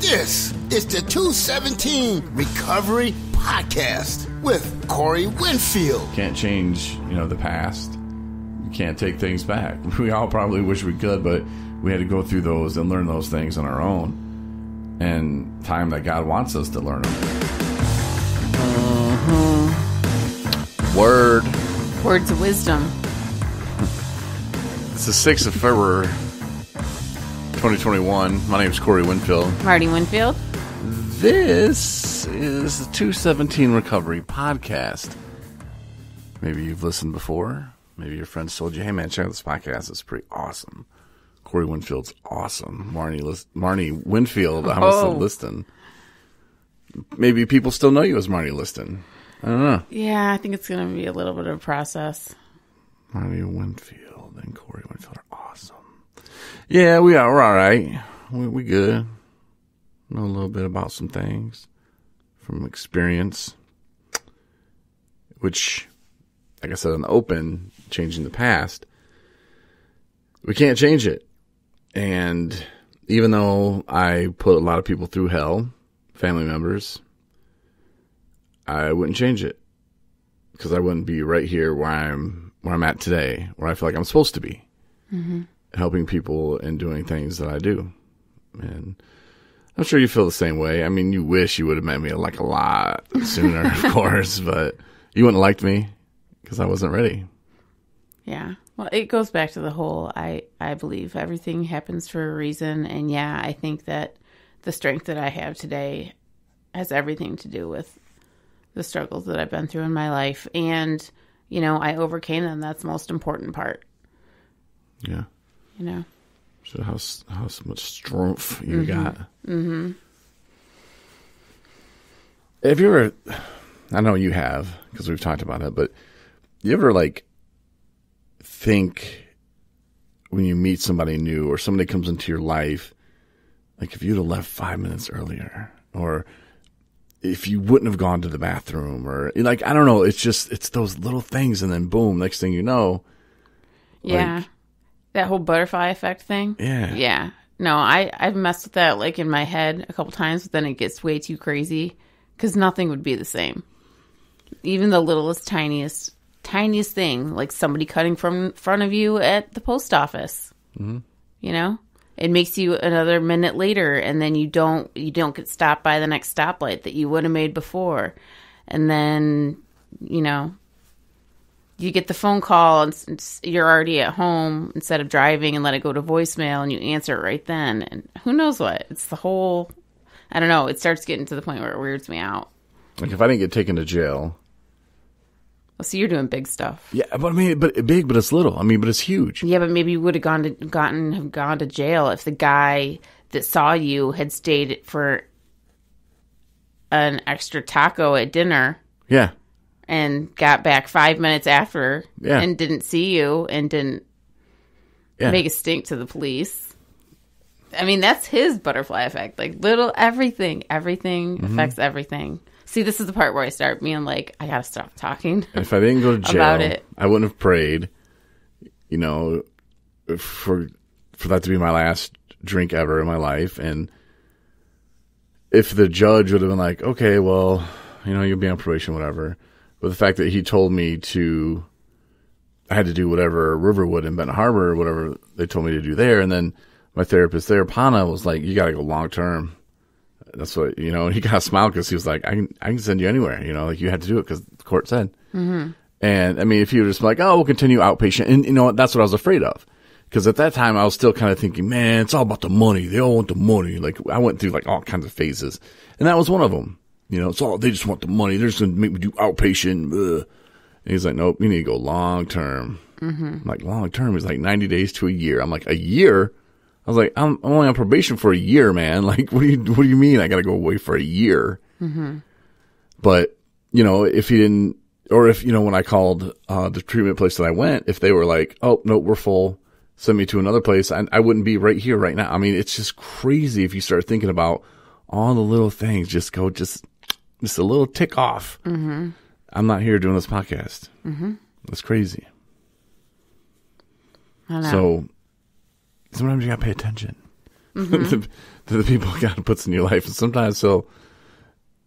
This is the 217 Recovery Podcast with Corey Winfield. Can't change, the past. You can't take things back. We all probably wish we could, but we had to go through those and learn those things on our own. And time that God wants us to learn them. Words of wisdom. It's the 6th of February, 2021. My name is Corey Winfield. Marty Winfield. This is the 217 Recovery Podcast. Maybe you've listened before. Maybe your friends told you, hey man, check out this podcast. It's pretty awesome. Corey Winfield's awesome. Marnie Winfield, I was Liston. Maybe people still know you as Marnie Liston. I don't know. Yeah, I think it's going to be a little bit of a process. Marnie Winfield and Corey Winfield are awesome. Yeah, we're all right. We good. Know a little bit about some things from experience, which, like I said, in the open, changing the past, we can't change it. And even though I put a lot of people through hell, family members, I wouldn't change it because I wouldn't be right here where I'm at today, where I feel like I'm supposed to be, helping people and doing things that I do. And I'm sure you feel the same way. I mean, you wish you would have met me like a lot sooner, of course, but you wouldn't have liked me because I wasn't ready. Yeah. Well, it goes back to the whole, I believe everything happens for a reason. And yeah, I think that the strength that I have today has everything to do with the struggles that I've been through in my life. And, I overcame them. That's the most important part. Yeah. So how much strength you got. Mm-hmm. Have you ever, I know you have, because we've talked about it, but you ever think when you meet somebody new or somebody comes into your life, like if you'd have left 5 minutes earlier, or if you wouldn't have gone to the bathroom, or I don't know, it's those little things, and then boom, next thing you know. Yeah. That whole butterfly effect thing? Yeah. Yeah. No, I've messed with that in my head a couple times, but then it gets way too crazy because nothing would be the same. Even the littlest, tiniest thing, like somebody cutting from front of you at the post office. Mm-hmm. It makes you another minute later, and then you don't get stopped by the next stoplight that you would have made before. And then, you get the phone call and you're already at home instead of driving and let it go to voicemail, and you answer it right then. And who knows what? It's the whole, I don't know. It starts getting to the point where it weirds me out. Like if I didn't get taken to jail. Well, so you're doing big stuff. Yeah, but big, but it's little. but it's huge. Yeah, but maybe you would have gone to jail if the guy that saw you had stayed for an extra taco at dinner. Yeah. And got back 5 minutes after and didn't see you and didn't make a stink to the police. That's his butterfly effect. Everything affects everything. See, this is the part where I start being like, I gotta stop talking. And if I didn't go to jail, about it. I wouldn't have prayed, for that to be my last drink ever in my life. And if the judge would have been like, okay, well, you'll be on probation, whatever. But the fact that he told me I had to do whatever Riverwood and Benton Harbor, whatever they told me to do there. And then my therapist there, Pana, was like, you got to go long term. That's what, he kind of smiled because he was like, I can send you anywhere, you had to do it because the court said. Mm-hmm. And if you were just like, oh, we'll continue outpatient. And that's what I was afraid of. Because at that time I was still kind of thinking, man, it's all about the money. They all want the money. I went through all kinds of phases. And that was one of them. It's all, they just want the money. They're just going to make me do outpatient. Ugh. And he's like, nope, you need to go long term. Mm-hmm. I'm like, long term is 90 days to a year. I'm like, a year? I was like, I'm only on probation for a year, man. What do you mean I got to go away for a year? Mm-hmm. But, if he didn't, or if, when I called the treatment place that I went, if they were like, oh, no, we're full, send me to another place, I wouldn't be right here right now. It's just crazy if you start thinking about all the little things, just a little tick off. Mm-hmm. I'm not here doing this podcast. Mm-hmm. That's crazy. I know. So sometimes you got to pay attention. Mm-hmm. to the people God puts in your life. And sometimes he'll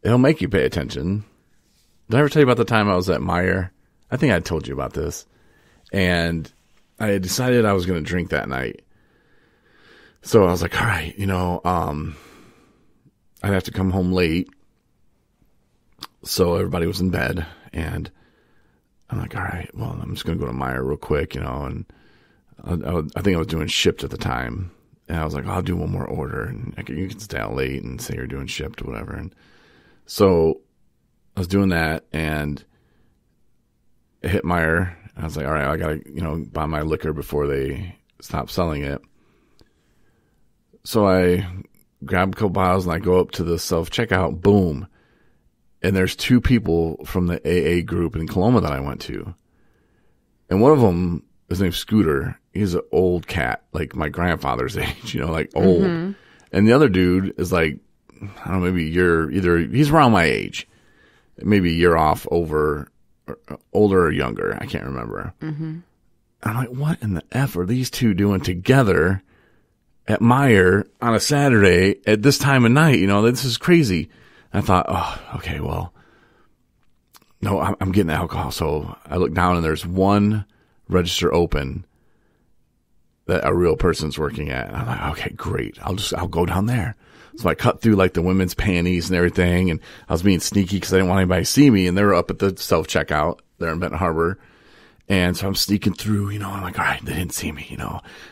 make you pay attention. Did I ever tell you about the time I was at Meijer? I think I told you about this. And I had decided I was going to drink that night. So I was like, all right, I'd have to come home late. So everybody was in bed. And I'm like, all right, well, I'm just going to go to Meijer real quick, and I think I was doing Shipt at the time. And I was like, I'll do one more order. And you can stay out late and say you're doing Shipt or whatever. And so I was doing that, and I hit Meijer. I was like, all right, I got to, buy my liquor before they stop selling it. So I grab a couple bottles and I go up to the self-checkout, boom. And there's two people from the AA group in Coloma that I went to. And one of them, his name's Scooter. He's an old cat, like my grandfather's age, like old. Mm-hmm. And the other dude is like, I don't know, maybe he's around my age. Maybe a year off older or younger. I can't remember. Mm-hmm. I'm like, what in the F are these two doing together at Meijer on a Saturday at this time of night? This is crazy. And I thought, oh, okay, well, no, I'm getting alcohol. So I look down and there's one register open that a real person's working at. And I'm like, okay, great. I'll go down there. So I cut through like the women's panties and everything. And I was being sneaky because I didn't want anybody to see me. And they were up at the self-checkout there in Benton Harbor. And so I'm sneaking through, I'm like, all right, they didn't see me,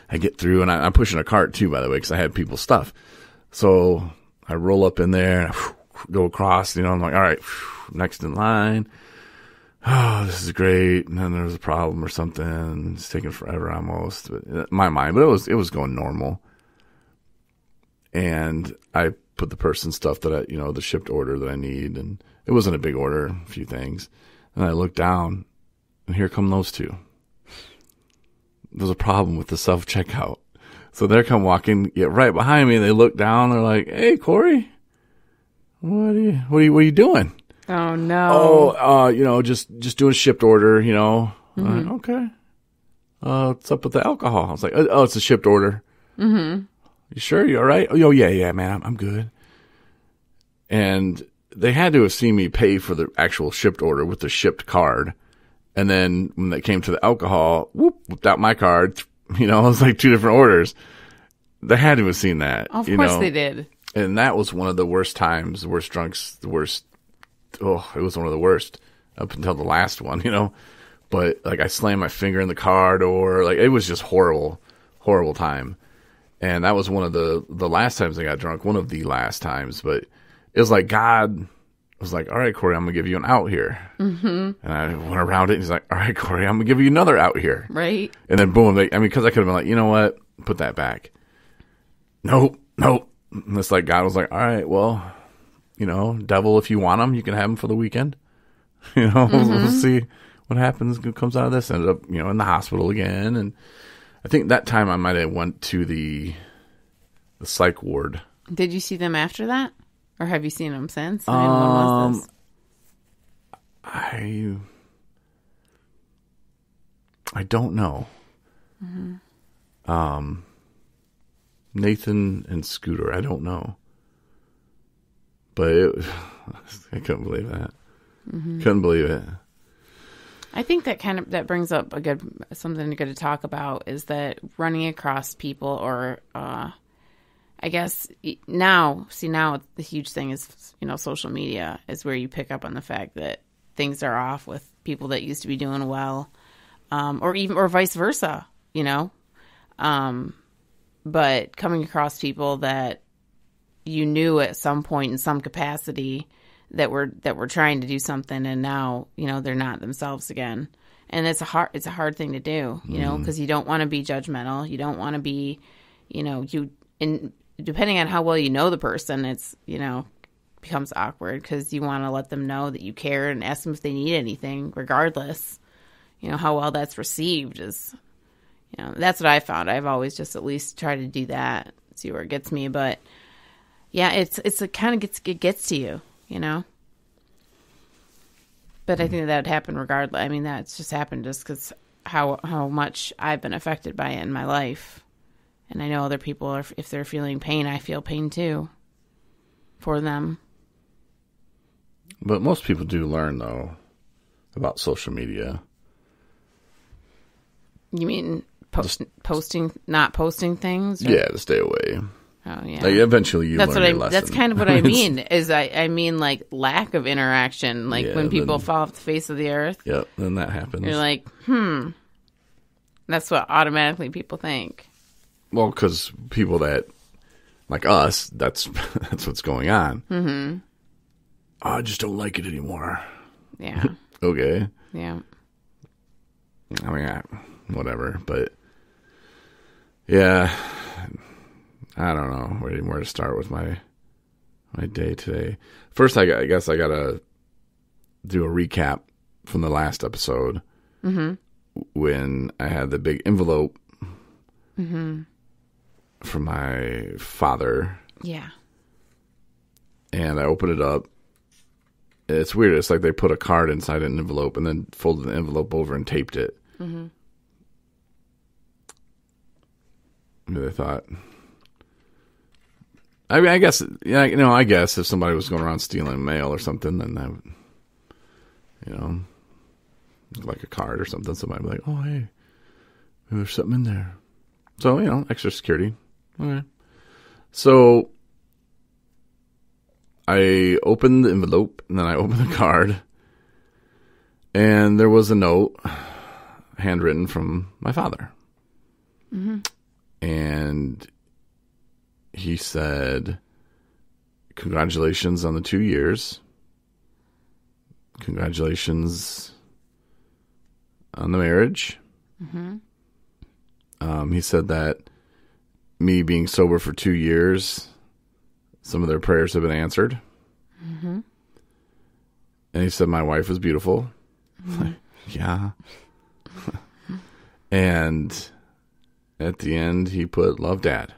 I get through, and I'm pushing a cart too, by the way, because I had people's stuff. So I roll up in there and go across, I'm like, all right, next in line. Oh, this is great. And then there was a problem or something. It's taking forever almost. But in my mind, but it was going normal. And I put the person's stuff that I, the shipped order that I need, and it wasn't a big order, a few things. And I look down, and here come those two. There's a problem with the self-checkout. So they're come walking, get right behind me, and they look down, they're like, hey, Corey, what are you doing? Oh, no. Oh, just doing a shipped order, Mm-hmm. Like, okay. What's up with the alcohol? I was like, oh, it's a shipped order. Mm-hmm. You sure? You all right? Oh, yeah, man, I'm good. And they had to have seen me pay for the actual shipped order with the shipped card. And then when they came to the alcohol, whipped out my card. It was like two different orders. They had to have seen that. Of course they did. And that was one of the worst times, the worst drunks, it was one of the worst up until the last one, But like I slammed my finger in the car door. Like it was just horrible, horrible time. And that was one of the last times I got drunk, one of the last times. But it was like God was like, all right, Corey, I'm going to give you an out here. Mm-hmm. And I went around it, and he's like, all right, Corey, I'm going to give you another out here. Right. And then boom, because I could have been like, you know what, put that back. Nope. And it's like God was like, all right, well, devil, if you want them, you can have them for the weekend. We'll see what happens, what comes out of this. Ended up, in the hospital again. And I think that time I might have went to the psych ward. Did you see them after that? Or have you seen them since? When was this? I don't know. Mm-hmm. Nathan and Scooter, I don't know. But I couldn't believe that. Mm-hmm. Couldn't believe it. I think that brings up something good to talk about is that running across people or I guess now the huge thing is, social media is where you pick up on the fact that things are off with people that used to be doing well, or vice versa, but coming across people that you knew at some point in some capacity that were trying to do something, and now, they're not themselves again. And it's a hard thing to do, because you don't want to be judgmental. You don't want to be, depending on how well you know the person, it's, becomes awkward because you want to let them know that you care and ask them if they need anything, regardless, how well that's received is, that's what I found. I've always just at least tried to do that, see where it gets me. But yeah, it kind of gets to you, But I think that happened regardless. I mean, that's just happened just because how much I've been affected by it in my life. And I know other people, are, if they're feeling pain, I feel pain too for them. But most people do learn, though, about social media. You mean not posting things? Or? Yeah, to stay away. Oh, yeah. Like, eventually you learn your lesson. That's kind of what I mean, is I mean, like, lack of interaction. Like, when people fall off the face of the earth. Yep, then that happens. You're like, That's what automatically people think. Well, because people that, like us, that's what's going on. Mm-hmm. I just don't like it anymore. Yeah. Okay. Yeah. I mean, whatever. But, yeah, I don't know where to start with my day today. First, I guess I got to do a recap from the last episode. Mm-hmm. When I had the big envelope mm-hmm. from my father. Yeah. And I opened it up. It's weird. It's like they put a card inside an envelope and then folded the envelope over and taped it. Mm-hmm. Maybe they thought. I mean, I guess, yeah, you know, I guess if somebody was going around stealing mail or something, then that would, you know, like a card or something, somebody would be like, oh, hey, maybe there's something in there. So, you know, extra security. Okay. So I opened the envelope and then I opened the card and there was a note handwritten from my father. Mm-hmm. And he said, congratulations on the 2 years. Congratulations on the marriage. Mm-hmm. He said that me being sober for 2 years, some of their prayers have been answered. Mm-hmm. And he said my wife was beautiful. Mm-hmm. Yeah. And at the end, he put, love, Dad.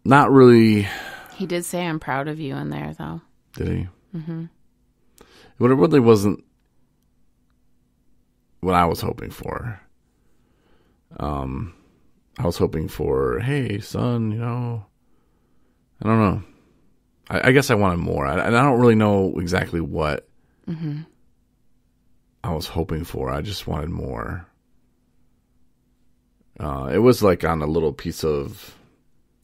Not really. He did say, I'm proud of you in there, though. Did he? Mm-hmm. But it really wasn't what I was hoping for. I was hoping for, hey, son, you know, I don't know. I guess I wanted more. And I don't really know exactly what mm-hmm. I was hoping for. I just wanted more. It was like on a little piece of,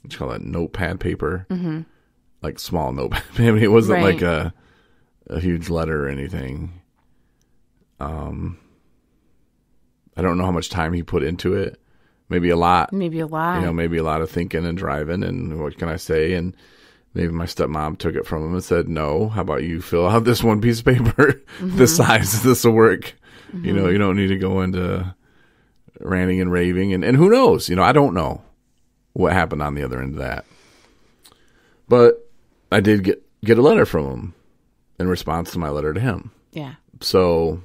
what you call that, notepad paper. Mm-hmm. Like small notepad. I mean, it wasn't right. like a huge letter or anything. I don't know how much time he put into it. Maybe a lot. Maybe a lot. You know, maybe a lot of thinking and driving and what can I say? And maybe my stepmom took it from him and said, no, how about you fill out this one piece of paper mm-hmm. this size? This will work. Mm-hmm. You know, you don't need to go into ranting and raving. And who knows? You know, I don't know what happened on the other end of that. But I did get a letter from him in response to my letter to him. Yeah. So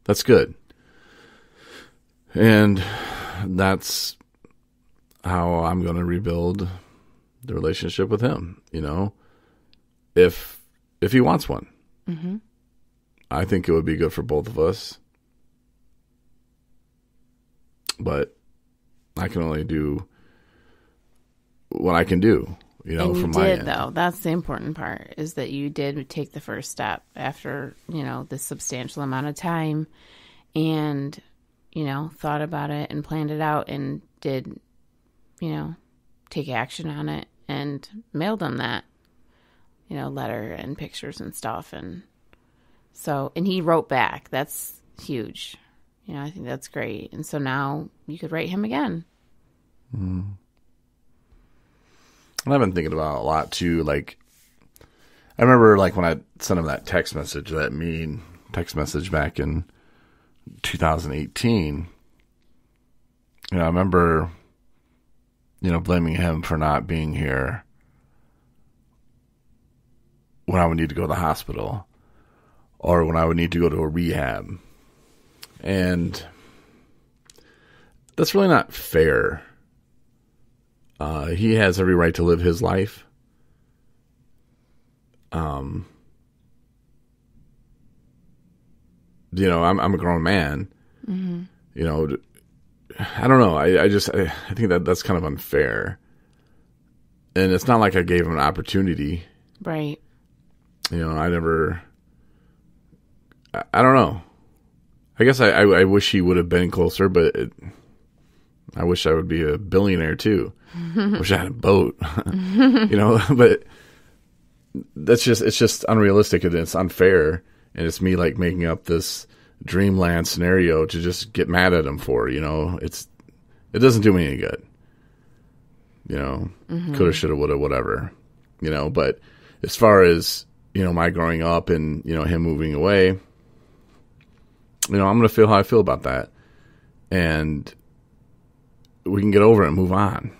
that's good. And that's how I'm going to rebuild the relationship with him, you know, if he wants one. Mm-hmm. I think it would be good for both of us. But I can only do what I can do, you know, and from you my did, end. though. That's the important part, is that you did take the first step after, you know, this substantial amount of time and, you know, thought about it and planned it out and did, you know, take action on it and mailed him that, you know, letter and pictures and stuff. And so, and he wrote back. That's huge. You know, I think that's great. And so now you could write him again. Mm. And I've been thinking about it a lot too. Like, I remember like when I sent him that text message, that mean text message back in 2018. You know, I remember, you know, blaming him for not being here when I would need to go to the hospital or when I would need to go to a rehab. And that's really not fair. He has every right to live his life. you know, I'm a grown man. Mm-hmm. You know, I don't know. I think that's kind of unfair. And it's not like I gave him an opportunity. Right. You know, I don't know. I guess I wish he would have been closer, but I wish I would be a billionaire too. I wish I had a boat, you know, but it's just unrealistic and it's unfair. And it's me like making up this dreamland scenario to just get mad at him for, you know, it doesn't do me any good, you know, coulda, shoulda, woulda, whatever, you know, but as far as, you know, my growing up and, you know, him moving away, you know, I'm going to feel how I feel about that. And we can get over it and move on,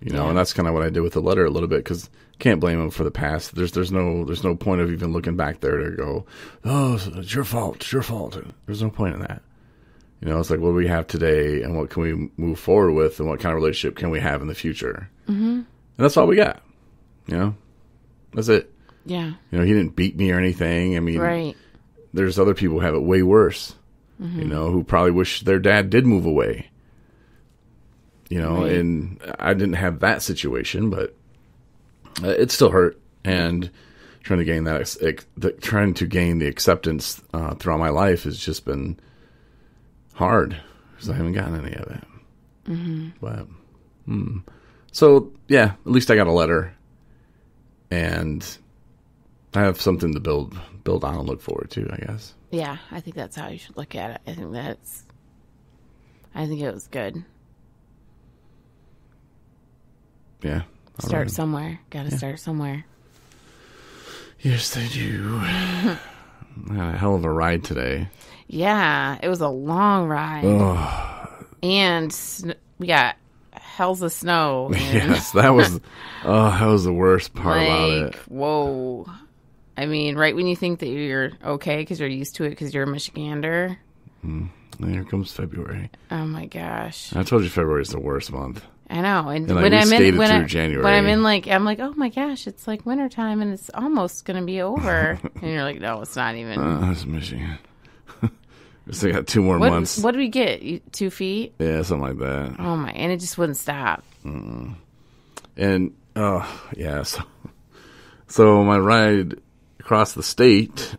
you know, and that's kind of what I did with the letter a little bit because can't blame him for the past. There's no point of even looking back there to go, oh, it's your fault. It's your fault. There's no point in that. You know, it's like what do we have today and what can we move forward with and what kind of relationship can we have in the future? Mm-hmm. And that's all we got. You know, that's it. Yeah. You know, he didn't beat me or anything. I mean, right. There's other people who have it way worse, you know, who probably wish their dad did move away. You know, and I didn't have that situation, but it still hurt. And trying to gain the acceptance throughout my life has just been hard because I haven't gotten any of it. Mm-hmm. But so yeah, at least I got a letter, and I have something to build on and look forward to, I guess. Yeah, I think that's how you should look at it. I think it was good. Yeah. Start somewhere. Got to start somewhere. Yes, they do. I had a hell of a ride today. Yeah, it was a long ride. And we got hells of snow. Yes, that was the worst part about it. Whoa. I mean, right when you think that you're okay because you're used to it because you're a Michigander. And here comes February. Oh my gosh. I told you February is the worst month. I know. And like, when I'm in January. When I'm in I'm like, oh my gosh, it's like wintertime and it's almost going to be over. And you're like, no, it's not even. It's Michigan. We still got 2 more months. What did we get? 2 feet? Yeah, something like that. Oh my, and it just wouldn't stop. And, yeah. So my ride across the state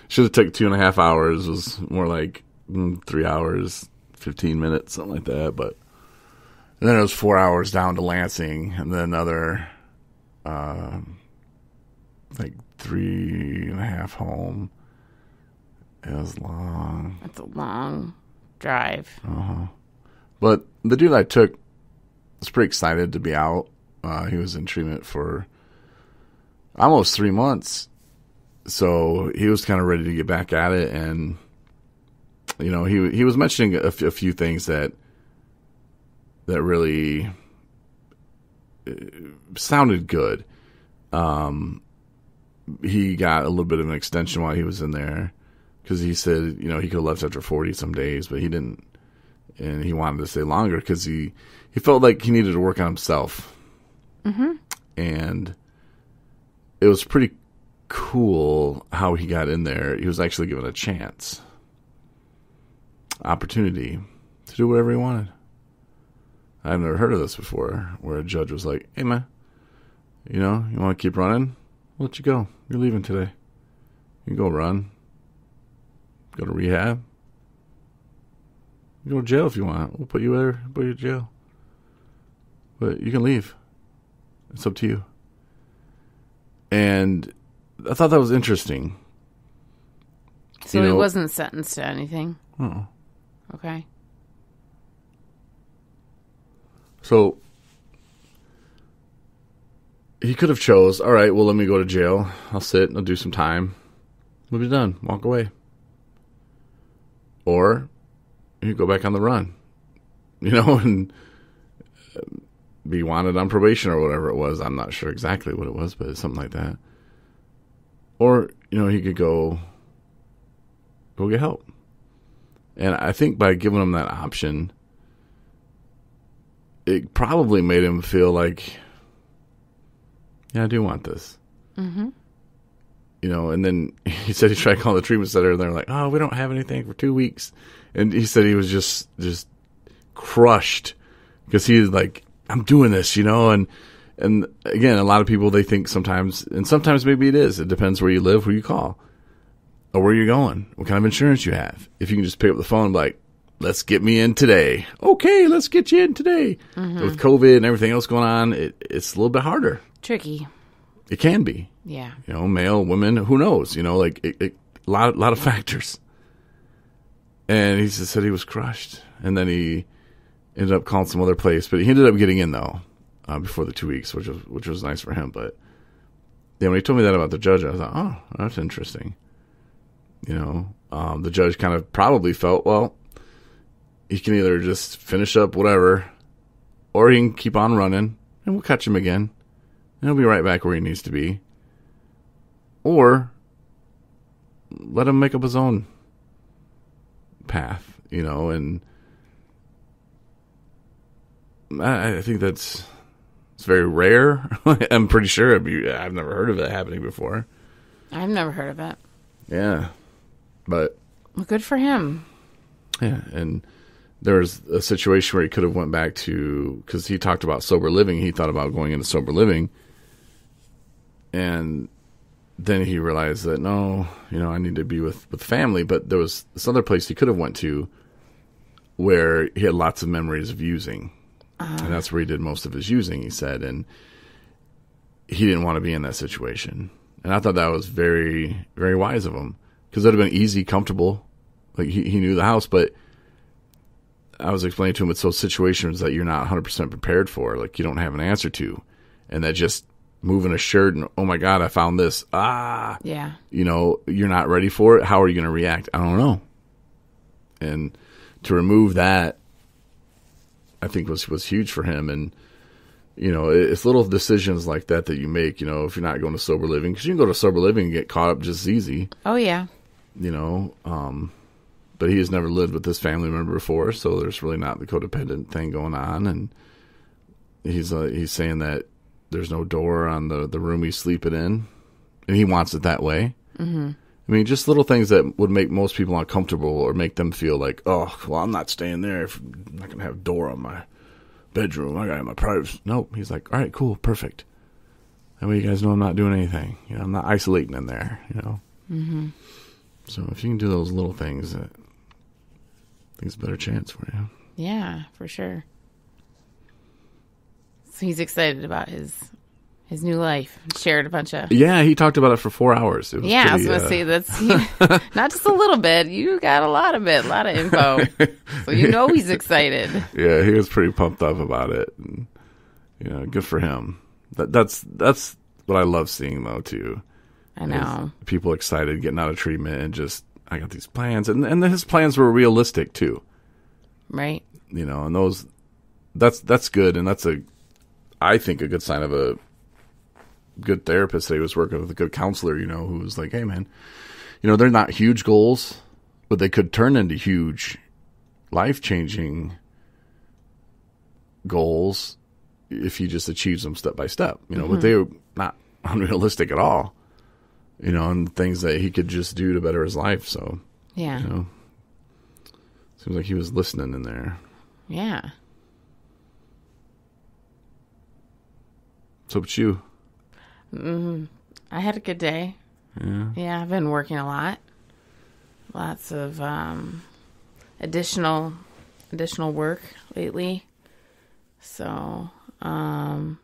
should have took 2.5 hours. It was more like 3 hours, 15 minutes, something like that. But and then it was 4 hours down to Lansing, and then another, like 3.5 home. It was long. That's a long drive. But the dude I took was pretty excited to be out. He was in treatment for almost 3 months. So he was kind of ready to get back at it. And, you know, he was mentioning a few things that really sounded good. He got a little bit of an extension while he was in there because he said, you know, he could have left after 40 some days, but he didn't. And he wanted to stay longer because he felt like he needed to work on himself. Mm-hmm. And it was pretty cool how he got in there. He was actually given a chance, opportunity to do whatever he wanted. I've never heard of this before, where a judge was like, hey, man, you know, you want to keep running? I'll let you go. You're leaving today. You can go run. Go to rehab. You go to jail if you want. We'll put you there, put you in jail. But you can leave. It's up to you. And I thought that was interesting. So he wasn't sentenced to anything? Oh. Okay. So he could have chose, all right, well, let me go to jail. I'll sit. I'll do some time. We'll be done. Walk away. Or you go back on the run, you know, and be wanted on probation or whatever it was. I'm not sure exactly what it was, but it's something like that. Or, you know, he could go get help. And I think by giving him that option, it probably made him feel like, yeah, I do want this. Mm-hmm. and then he said he tried calling the treatment center, and they're like, "Oh, we don't have anything for 2 weeks." And he said he was just crushed because he's like, "I'm doing this," and again, a lot of people, they think sometimes, and sometimes maybe it is. It depends where you live, who you call, or where you're going, what kind of insurance you have. If you can just pick up the phone and be like, "Let's get me in today." Okay, let's get you in today. With COVID and everything else going on, it's a little bit harder. Tricky. It can be. Yeah. Male, women, who knows? A lot of factors. And he just said he was crushed. And then he ended up calling some other place. But he ended up getting in, though, before the 2 weeks, which was nice for him. But when he told me that about the judge, I was like, oh, that's interesting. The judge kind of probably felt, well, he can either just finish up whatever, or he can keep on running, and we'll catch him again. And he'll be right back where he needs to be. Or let him make up his own path, and I think it's very rare. I'm pretty sure I've never heard of it happening before. I've never heard of it. Yeah. But well, good for him. Yeah, and there was a situation where he could have went back to, because he talked about sober living. He thought about going into sober living. And then he realized that, no, I need to be with family. But there was this other place he could have went to where he had lots of memories of using. And that's where he did most of his using, he said. And he didn't want to be in that situation. And I thought that was very, very wise of him. Because it would have been easy, comfortable. Like, he knew the house. But I was explaining to him it's those situations that you're not 100% prepared for. Like, you don't have an answer to. And that just moving a shirt and, oh my God, I found this. Yeah. You're not ready for it. How are you going to react? I don't know. And to remove that, I think was huge for him. And, it's little decisions like that you make, if you're not going to sober living, because you can go to sober living and get caught up just as easy. Oh, yeah. But he has never lived with this family member before, so there's really not the codependent thing going on. And he's saying that there's no door on the room he's sleeping in, and he wants it that way. Mm-hmm. I mean, just little things that would make most people uncomfortable or make them feel like, oh, well, I'm not staying there. I'm not going to have a door on my bedroom. I got to have my private. Nope. He's like, all right, cool, perfect. That way you guys know I'm not doing anything. I'm not isolating in there, Mm-hmm. So if you can do those little things, I think it's a better chance for you. Yeah, for sure. So he's excited about his new life. Shared a bunch of... Yeah, he talked about it for 4 hours. It was I was going to say, that's not just a little bit. You got a lot of info. So he's excited. Yeah, he was pretty pumped up about it. And, good for him. That's what I love seeing, though, too. I know. People excited getting out of treatment and just, I got these plans. And his plans were realistic, too. Right. And those... That's good, and that's I think a good sign of a good therapist that he was working with, a good counselor, who was like, hey, man, they're not huge goals, but they could turn into huge life-changing goals if he just achieves them step by step, mm-hmm. But they're not unrealistic at all, and things that he could just do to better his life. So, yeah, seems like he was listening in there. Yeah. So about you? I had a good day. Yeah, I've been working a lot. Lots of additional work lately. So, had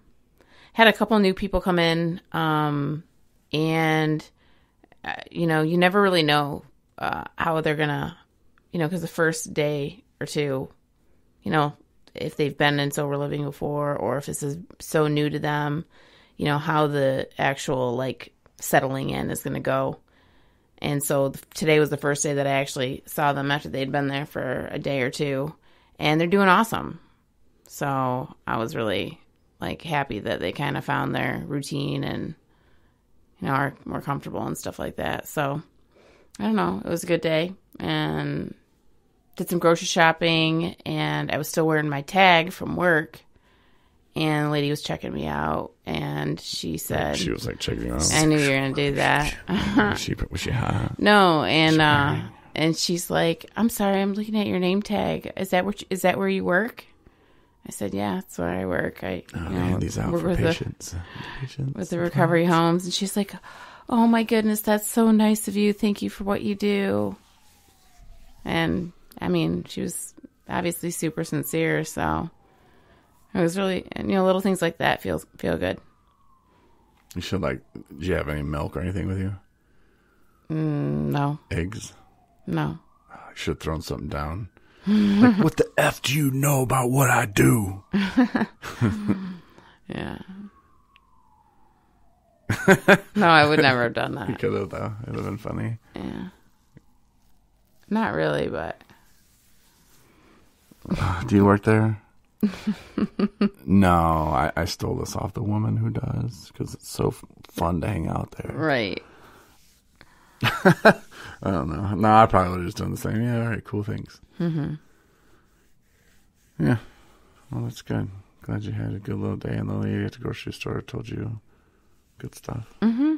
a couple new people come in, and you never really know how they're gonna, because the first day or two, if they've been in sober living before, or if this is so new to them, how the actual settling in is going to go. And so today was the first day that I actually saw them after they'd been there for a day or two, and they're doing awesome. So I was really happy that they kind of found their routine and, are more comfortable and stuff like that. So I don't know. It was a good day, and did some grocery shopping, and I was still wearing my tag from work. and the lady was checking me out, and she said, She was like checking you out. I knew you were going to do that. Was she hot? No, and she's like, I'm sorry, I'm looking at your name tag. Is that where you work? I said, yeah, that's where I work. These out for patients. With the recovery homes. And she's like, oh my goodness, that's so nice of you. Thank you for what you do. And I mean, she was obviously super sincere, so it was really, little things like that feel good. You should did you have any milk or anything with you? No. Eggs? No. I should have thrown something down. Like, what the F do you know about what I do? Yeah. No, I would never have done that. You could have, though. It would have been funny. Yeah. Not really, but. Do you work there? No, I stole this off the woman who does, because it's so fun to hang out there. Right. I don't know. No, I probably would have just done the same. Yeah, all right, cool, thanks. Mm-hmm. Yeah. Well, that's good. Glad you had a good little day, and the lady at the grocery store told you good stuff. Mm-hmm.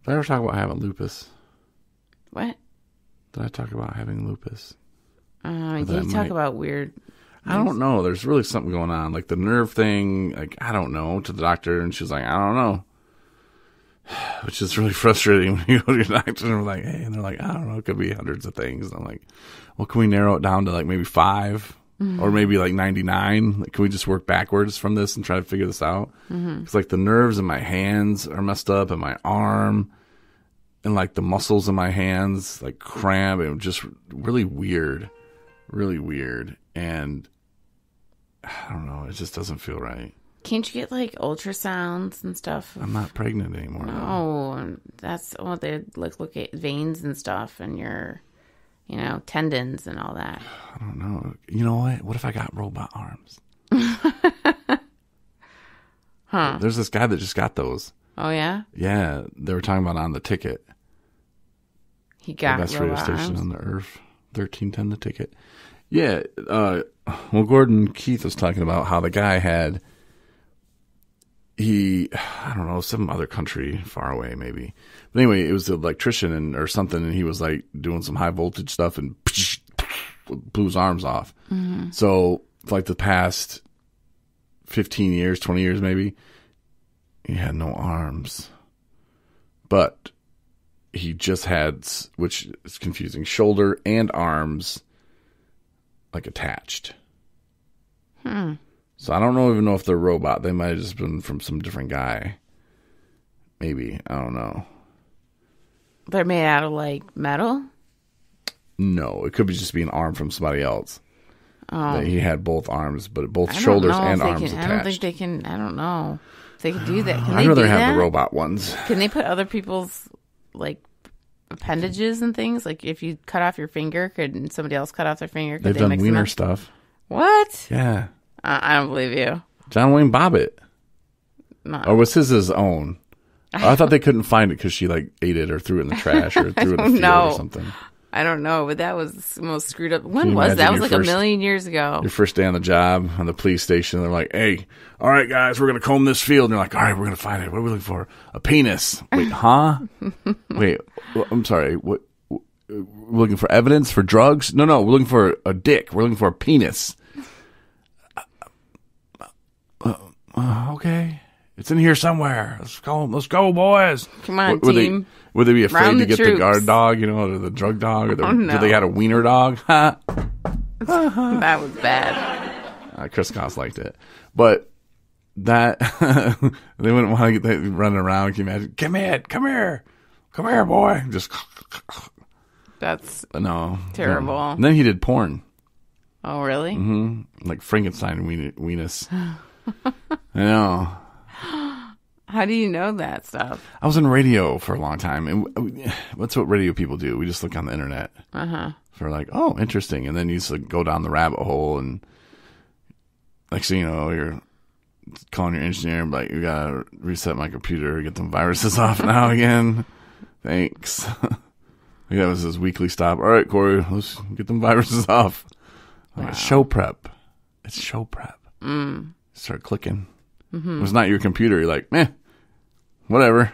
Did I ever talk about having lupus? What? Did I talk about having lupus? Did you talk about weird... I don't know. There's really something going on. Like the nerve thing, I don't know, to the doctor, and she's like, I don't know. Which is really frustrating when you go to your doctor and we're like, hey, and they're like, I don't know, it could be hundreds of things. And I'm like, well, can we narrow it down to maybe 5 or maybe 99? Can we just work backwards from this and try to figure this out? It's the nerves in my hands are messed up and my arm and the muscles in my hands cramp and just really weird. And I don't know, it just doesn't feel right. Can't you get ultrasounds and stuff? I'm not pregnant anymore. Oh, that's they look at veins and stuff and your, tendons and all that. I don't know. You know what? What if I got robot arms? Huh? There's this guy that just got those. Oh yeah. Yeah, they were talking about on the ticket. He got the best robot radio station arms? on the earth. 1310 the ticket. Yeah. Well, Gordon Keith was talking about how the guy had. I don't know, some other country far away maybe. But anyway, it was an electrician or something, and he was doing some high voltage stuff and blew his arms off. Mm-hmm. So for the past 15 years, 20 years maybe, he had no arms. But he just had, which is confusing, shoulder and arms attached. So I don't even know if they're robot. They might have just been from some different guy. Maybe. I don't know. They're made out of metal? No, it could be just be an arm from somebody else. Oh. He had both arms, but both shoulders and arms attached. I don't think they can. I don't know if they can do that. Can I'd they rather do have that? the robot ones. Can they put other people's appendages and things? If you cut off your finger, could somebody else cut off their finger? Could They've they done mix wiener them stuff. What? Yeah. I don't believe you. John Wayne Bobbitt. No. Or was his own? I thought they couldn't find it because she ate it or threw it in the trash or threw it in the field or something. I don't know, but that was the most screwed up. When was that? That was a million years ago. Your first day on the job on the police station, they're like, hey, all right, guys, we're going to comb this field. And you're like, all right, we're going to find it. What are we looking for? A penis. Wait, huh? Wait, I'm sorry. What? We're looking for evidence for drugs? No, we're looking for a dick. We're looking for a penis. Okay. It's in here somewhere. Let's go, boys. Come on, team. Would they be afraid to get troops. the guard dog, or the drug dog? Or no. Did they got a wiener dog? That was bad. Chris Goss liked it. But that, they wouldn't want to get that running around. Can you imagine? Come here, boy. Just. That's no terrible. No. And then he did porn. Oh, really? Mm-hmm. Like Frankenstein weenus. I know. How do you know that stuff? I was in radio for a long time, and that's what radio people do. We just look on the internet for oh, interesting, and then you just go down the rabbit hole, and next thing you know, you're calling your engineer and you gotta reset my computer, get them viruses off now again. Thanks. That was his weekly stop. All right, Corey, let's get them viruses off. Wow. Show prep. It's show prep. Start clicking. If it's not your computer, you're like, meh, whatever.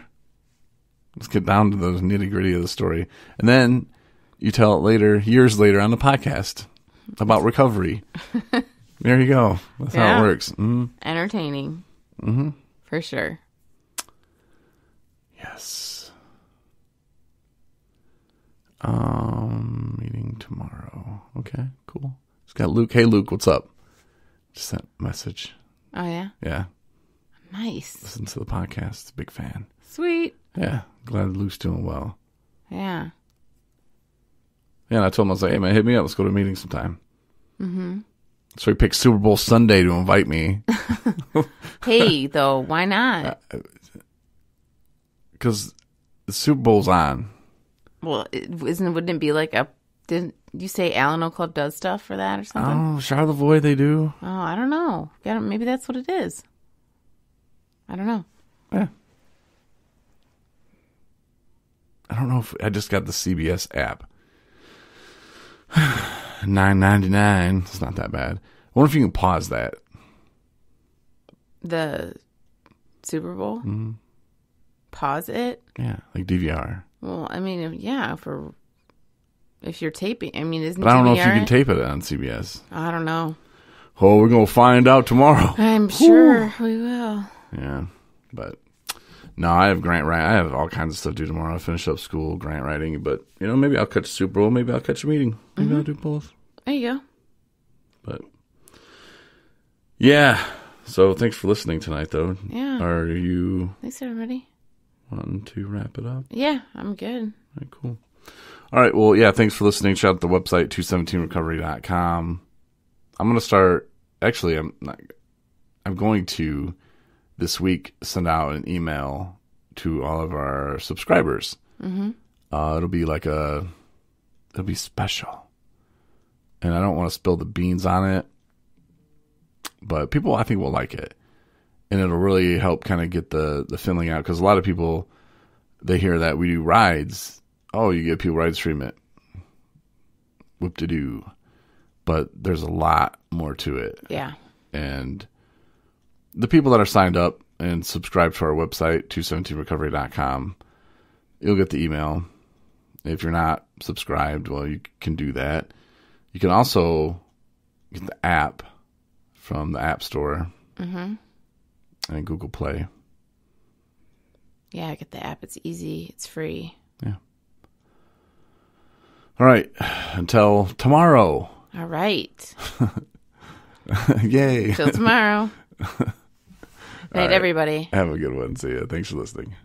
Let's get down to the nitty gritty of the story. And then you tell it later, years later on the podcast about recovery. There you go. That's how it works. Entertaining. For sure. Yes. Meeting tomorrow. Okay, cool. It's got Luke. Hey, Luke, what's up? Just sent a message. Oh, yeah? Yeah. Nice. Listen to the podcast. Big fan. Sweet. Yeah. Glad Luke's doing well. Yeah. Yeah, and I told him, I was like, hey, man, hit me up. Let's go to a meeting sometime. So he picked Super Bowl Sunday to invite me. Hey, though, why not? Because the Super Bowl's on. Well, wouldn't it be like didn't you say Alano Club does stuff for that or something? Oh, Charlevoix, they do. Oh, I don't know. Maybe that's what it is. I don't know. Yeah. I don't know if I just got the CBS app. $9.99. It's not that bad. I wonder if you can pause that. The Super Bowl? Pause it? Yeah, like DVR. Well, I mean, yeah, if you're taping. I mean, isn't But I don't know if you DVR can it? tape it on CBS. I don't know. Oh, we're going to find out tomorrow. I'm sure we will. Yeah, but no, I have grant writing. I have all kinds of stuff to do tomorrow. I finish up school, grant writing, but maybe I'll catch Super Bowl. Maybe I'll catch a meeting. Maybe I'll do both. There you go. But yeah, so thanks for listening tonight, though. Yeah. Are you Thanks, everybody. wanting to wrap it up? Yeah, I'm good. All right, cool. All right, well, yeah, thanks for listening. Shout out the website, 217recovery.com. I'm going to start, actually, I'm going to this week send out an email to all of our subscribers. It'll be it'll be special. And I don't want to spill the beans on it, but people, I think, will like it. And it'll really help kind of get the feeling out, because a lot of people, they hear that we do rides. Oh, you give people rides treatment. Whoop-de-doo. But there's a lot more to it. Yeah. And the people that are signed up and subscribed to our website, 217recovery.com, you'll get the email. If you're not subscribed, well, you can do that. You can also get the app from the App Store and Google Play. Yeah, get the app. It's easy. It's free. Yeah. All right. Until tomorrow. All right. Yay. Till tomorrow. Night, right. everybody. Have a good one. See ya. Thanks for listening.